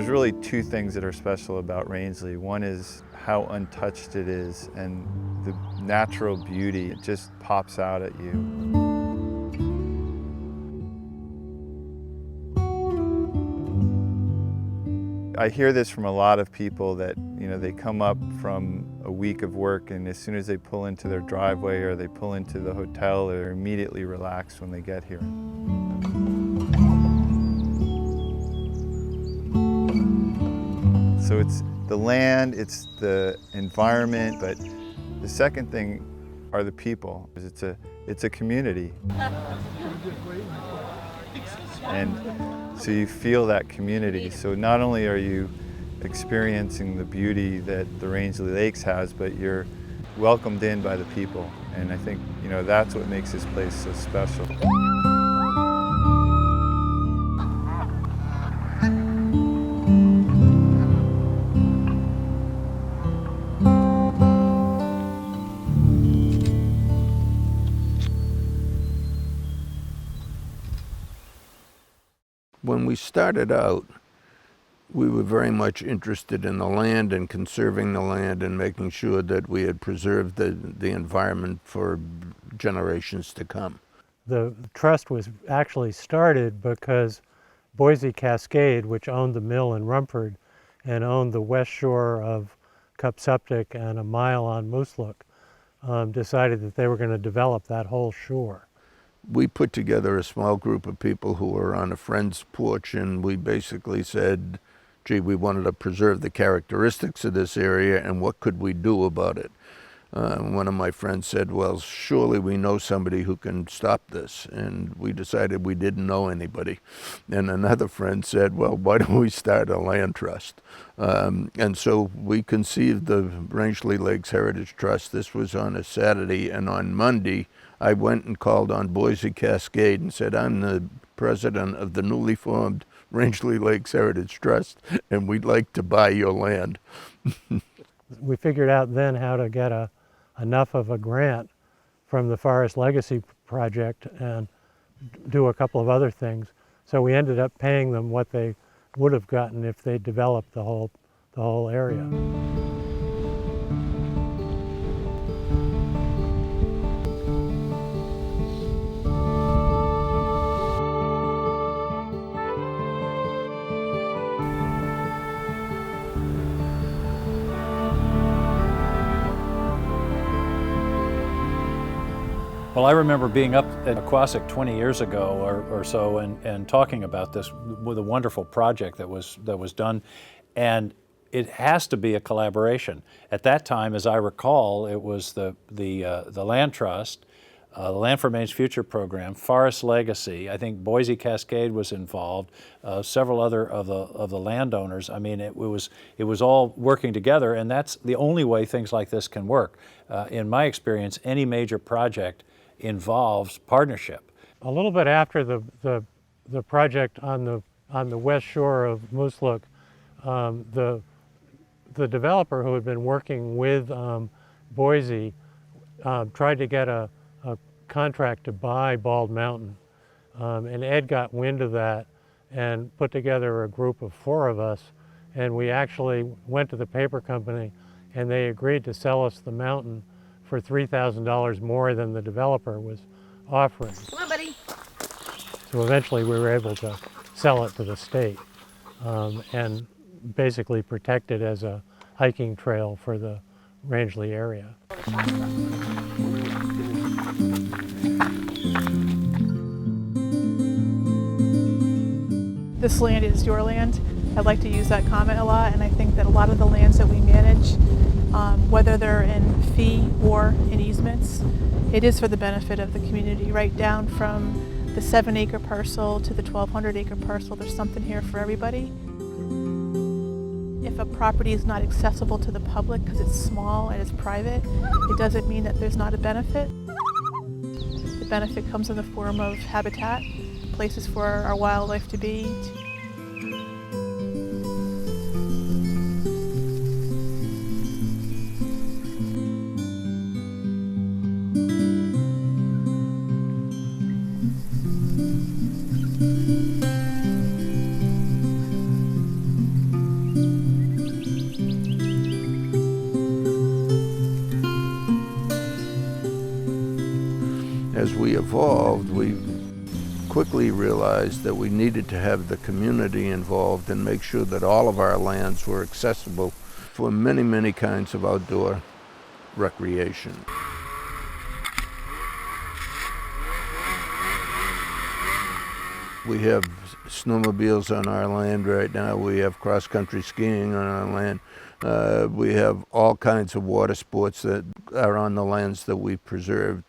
There's really two things that are special about Rangeley. One is how untouched it is, and the natural beauty, it just pops out at you. I hear this from a lot of people that, they come up from a week of work, and as soon as they pull into their driveway or they pull into the hotel, they're immediately relaxed when they get here. So it's the land, it's the environment, but the second thing are the people. It's a community. And so you feel that community. So not only are you experiencing the beauty that the Rangeley Lakes has, but you're welcomed in by the people. And I think, that's what makes this place so special. When we started out, we were very much interested in the land and conserving the land and making sure that we had preserved the environment for generations to come. The trust was actually started because Boise Cascade, which owned the mill in Rumford and owned the west shore of Cupsuptic and a mile on Mooselook, decided that they were going to develop that whole shore. We put together a small group of people who were on a friend's porch, and we basically said, gee, we wanted to preserve the characteristics of this area, and what could we do about it? One of my friends said, well, surely we know somebody who can stop this. And we decided we didn't know anybody. And another friend said, well, why don't we start a land trust? And so we conceived the Rangeley Lakes Heritage Trust. This was on a Saturday, and on Monday, I went and called on Boise Cascade and said, I'm the president of the newly formed Rangeley Lakes Heritage Trust, and we'd like to buy your land. We figured out then how to get enough of a grant from the Forest Legacy Project and do a couple of other things. So we ended up paying them what they would have gotten if they developed the whole area. Well, I remember being up at Aquasic 20 years ago or so and talking about this with a wonderful project that was done, and it has to be a collaboration. At that time, as I recall, it was the Land Trust, the Land for Maine's Future program, Forest Legacy. I think Boise Cascade was involved, several other of the landowners. I mean, it was all working together, and that's the only way things like this can work. In my experience, any major project involves partnership. A little bit after the project on the west shore of Mooselook, the developer who had been working with Boise tried to get a contract to buy Bald Mountain, and Ed got wind of that and put together a group of 4 of us, and we actually went to the paper company and they agreed to sell us the mountain for $3,000 more than the developer was offering. Come on, buddy. So eventually we were able to sell it to the state and basically protect it as a hiking trail for the Rangeley area. This land is your land. I'd like to use that comment a lot, and I think that a lot of the lands that we manage, whether they're in fee or in easements, it is for the benefit of the community, right down from the 7-acre parcel to the 1,200-acre parcel. There's something here for everybody. If a property is not accessible to the public because it's small and it's private, it doesn't mean that there's not a benefit. The benefit comes in the form of habitat, places for our wildlife to be. As we evolved, we quickly realized that we needed to have the community involved and make sure that all of our lands were accessible for many, many kinds of outdoor recreation. We have snowmobiles on our land right now. We have cross-country skiing on our land. We have all kinds of water sports that are on the lands that we've preserved.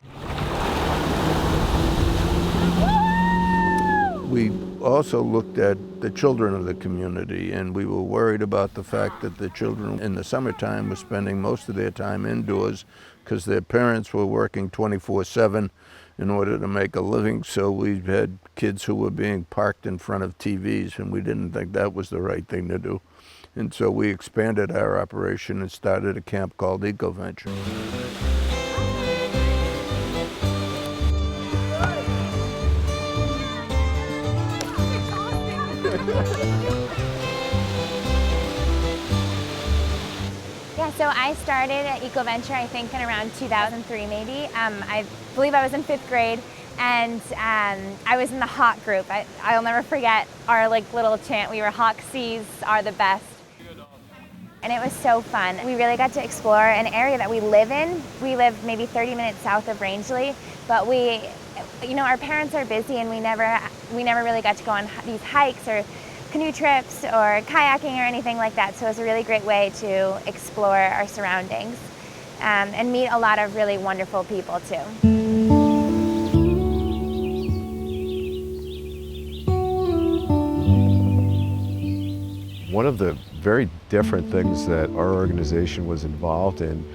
We also looked at the children of the community, and we were worried about the fact that the children in the summertime were spending most of their time indoors because their parents were working 24/7 in order to make a living. So we had kids who were being parked in front of TVs, and we didn't think that was the right thing to do. And so we expanded our operation and started a camp called EcoVenture. Yeah, so I started at EcoVenture, I think in around 2003 maybe. I believe I was in 5th grade, and I was in the Hawk group. I'll never forget our little chant. We were Hawk Seas are the best. And it was so fun. We really got to explore an area that we live in. We live maybe 30 minutes south of Rangeley, but our parents are busy, and we never really got to go on these hikes or canoe trips or kayaking or anything like that. So it was a really great way to explore our surroundings and meet a lot of really wonderful people too. One of the very different things that our organization was involved in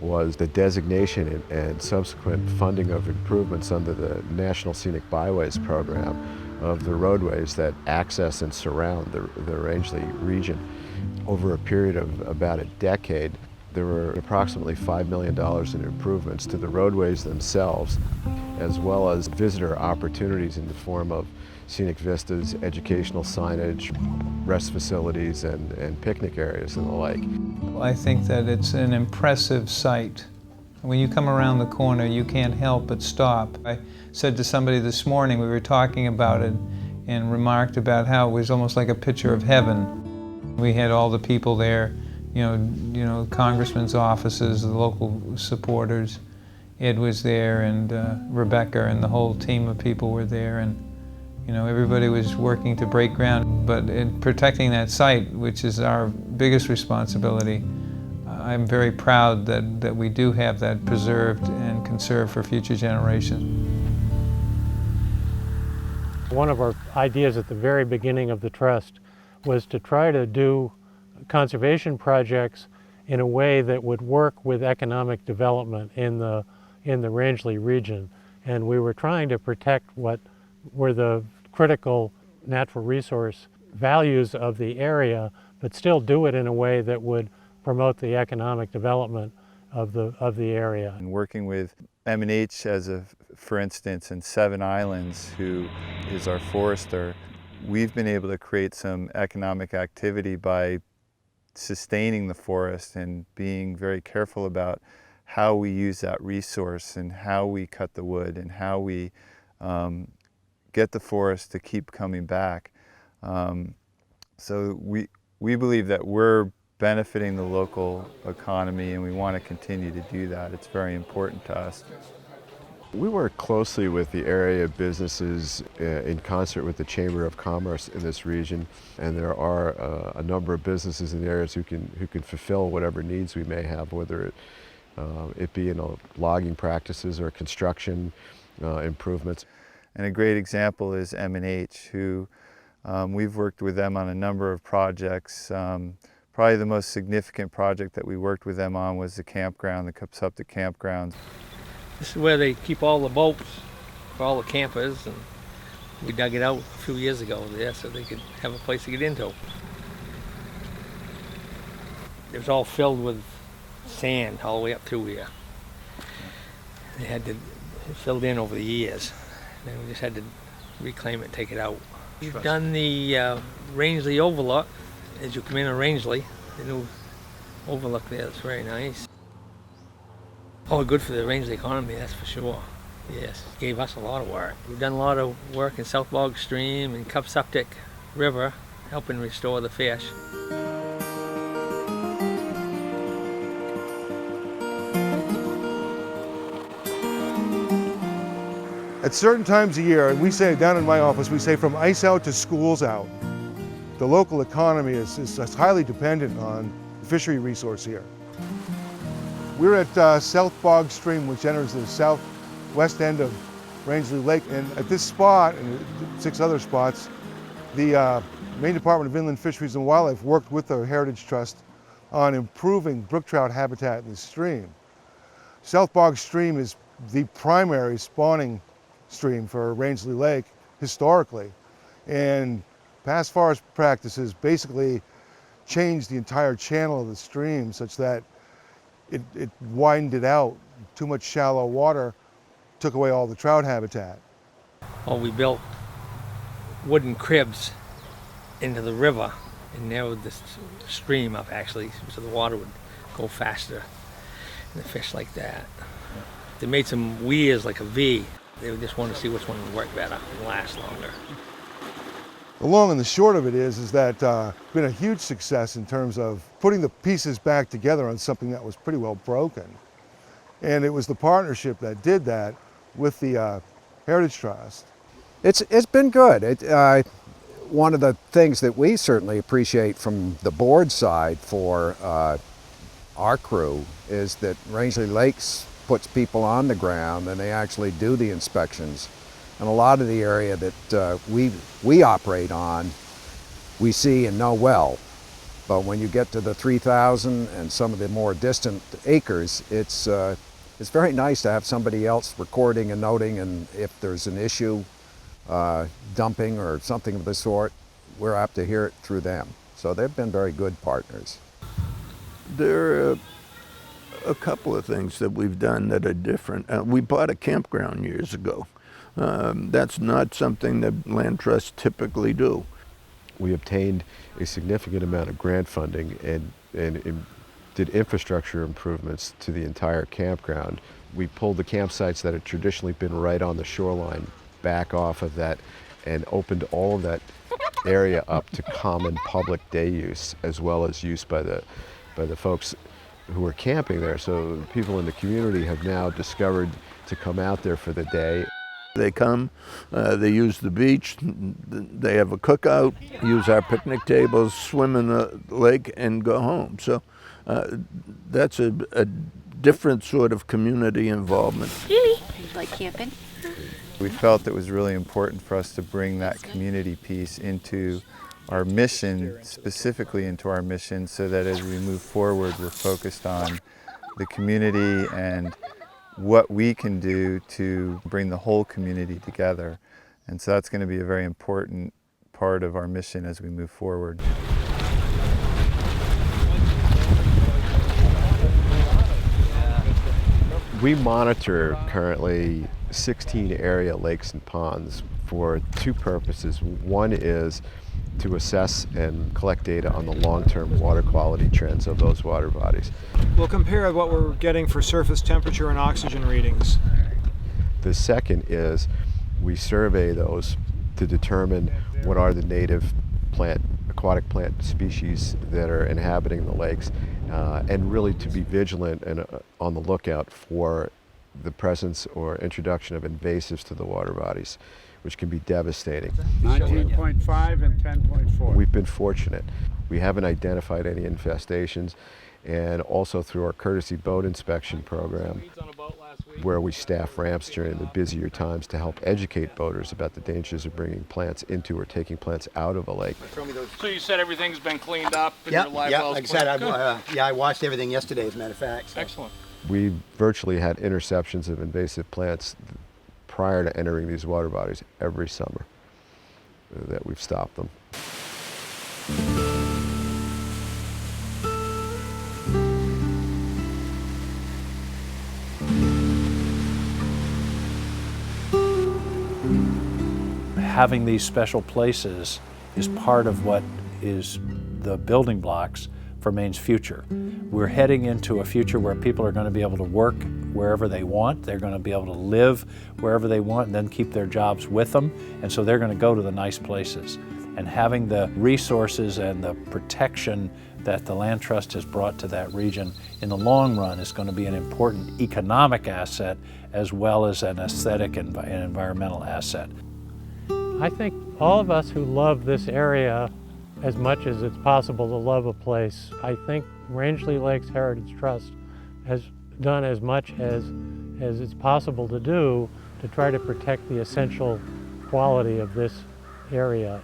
was the designation and subsequent funding of improvements under the National Scenic Byways program of the roadways that access and surround the Rangeley region. Over a period of about a decade, there were approximately $5 million in improvements to the roadways themselves, as well as visitor opportunities in the form of scenic vistas, educational signage, rest facilities, and picnic areas and the like. I think that it's an impressive sight. When you come around the corner, you can't help but stop. I said to somebody this morning, we were talking about it, and remarked about how it was almost like a picture of heaven. We had all the people there, congressmen's offices, the local supporters. Ed was there, and Rebecca, and the whole team of people were there, and everybody was working to break ground. But in protecting that site, which is our biggest responsibility, I'm very proud that we do have that preserved and conserved for future generations. One of our ideas at the very beginning of the trust was to try to do conservation projects in a way that would work with economic development in the Rangeley region. And we were trying to protect what were the critical natural resource values of the area, but still do it in a way that would promote the economic development of the area. And working with M&H for instance, in Seven Islands, who is our forester, we've been able to create some economic activity by sustaining the forest and being very careful about how we use that resource and how we cut the wood and how we get the forest to keep coming back. So we believe that we're benefiting the local economy, and we want to continue to do that. It's very important to us. We work closely with the area businesses in concert with the Chamber of Commerce in this region, and there are a number of businesses in the areas who can fulfill whatever needs we may have, whether it be in logging practices or construction improvements. And a great example is M&H, who we've worked with them on a number of projects. Probably the most significant project that we worked with them on was the campground, the Kfoury campground. This is where they keep all the boats for all the campers, and we dug it out a few years ago there so they could have a place to get into. It was all filled with sand all the way up through here. They had to filled in over the years. Then we just had to reclaim it and take it out. We've done the Rangeley Overlook. As you come in on Rangeley, the new overlook there is very nice. Oh, good for the Rangeley economy, that's for sure. Yes, gave us a lot of work. We've done a lot of work in South Bog Stream and Kfoury River, helping restore the fish. At certain times of year, and we say down in my office, we say from ice out to schools out, the local economy is highly dependent on the fishery resource here. We're at South Bog Stream, which enters the southwest end of Rangeley Lake, and at this spot and 6 other spots, the Maine Department of Inland Fisheries and Wildlife worked with the Heritage Trust on improving brook trout habitat in the stream. South Bog Stream is the primary spawning stream for Rangeley Lake historically, and past forest practices basically changed the entire channel of the stream such that it widened it out. Too much shallow water took away all the trout habitat. Well, we built wooden cribs into the river and narrowed the stream up actually so the water would go faster and the fish like that. They made some weirs like a V. They would just want to see which one would work better and last longer. The long and the short of it is that it's been a huge success in terms of putting the pieces back together on something that was pretty well broken. And it was the partnership that did that with the Heritage Trust. It's been good. One of the things that we certainly appreciate from the board side for our crew is that Rangeley Lakes puts people on the ground and they actually do the inspections. And a lot of the area that we operate on, we see and know well. But when you get to the 3,000 and some of the more distant acres, it's very nice to have somebody else recording and noting, and if there's an issue, dumping or something of the sort, we're apt to hear it through them. So they've been very good partners. There are a couple of things that we've done that are different. We bought a campground years ago. That's not something that land trusts typically do. We obtained a significant amount of grant funding and did infrastructure improvements to the entire campground. We pulled the campsites that had traditionally been right on the shoreline back off of that and opened all of that area up to common public day use as well as use by the folks who are camping there. So people in the community have now discovered to come out there for the day. They come, they use the beach, they have a cookout, use our picnic tables, swim in the lake, and go home. So that's a different sort of community involvement. Really? You like camping? We felt it was really important for us to bring that community piece into our mission, specifically into our mission, so that as we move forward, we're focused on the community and what we can do to bring the whole community together. And so that's going to be a very important part of our mission as we move forward. We monitor currently 16 area lakes and ponds for 2 purposes. One is to assess and collect data on the long-term water quality trends of those water bodies. We'll compare what we're getting for surface temperature and oxygen readings. The second is we survey those to determine what are the native aquatic plant species that are inhabiting the lakes, and really to be vigilant and on the lookout for the presence or introduction of invasives to the water bodies, which can be devastating. 19.5 and 10.4. We've been fortunate. We haven't identified any infestations, and also through our courtesy boat inspection program, where we staff ramps during the busier times to help educate boaters about the dangers of bringing plants into or taking plants out of a lake. So you said everything's been cleaned up and Yeah, your live yeah, wells like I said, cleaned? I watched everything yesterday, as a matter of fact. So. Excellent. We virtually had interceptions of invasive plants prior to entering these water bodies every summer that we've stopped them. Having these special places is part of what is the building blocks for Maine's future. We're heading into a future where people are going to be able to work wherever they want. They're going to be able to live wherever they want and then keep their jobs with them. And so they're going to go to the nice places. And having the resources and the protection that the Land Trust has brought to that region in the long run is going to be an important economic asset as well as an aesthetic and environmental asset. I think all of us who love this area as much as it's possible to love a place, I think Rangeley Lakes Heritage Trust has done as much as it's possible to do to try to protect the essential quality of this area.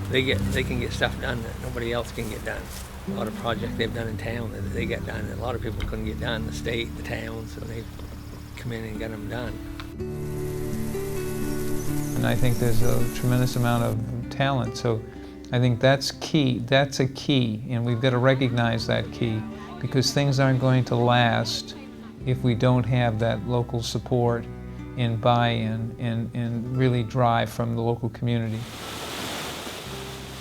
They can get stuff done that nobody else can get done. A lot of projects they've done in town that they get done that a lot of people couldn't get done, the state, the towns, and they've come in and got them done. And I think there's a tremendous amount of talent, so I think that's key. That's a key, and we've got to recognize that key, because things aren't going to last if we don't have that local support and buy-in and really drive from the local community.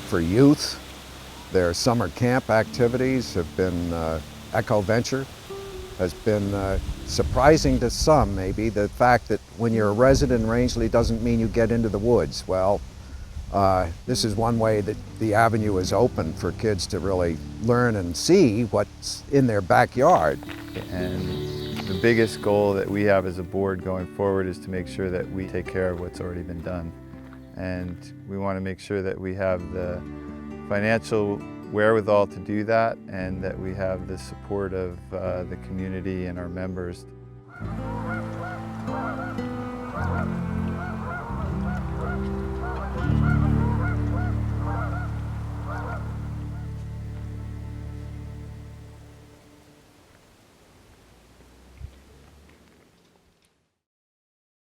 For youth, their summer camp activities have been Echo Venture. Has been surprising to some, maybe, the fact that when you're a resident in Rangeley doesn't mean you get into the woods. Well, this is one way that the avenue is open for kids to really learn and see what's in their backyard. And the biggest goal that we have as a board going forward is to make sure that we take care of what's already been done. And we want to make sure that we have the financial wherewithal to do that, and that we have the support of the community and our members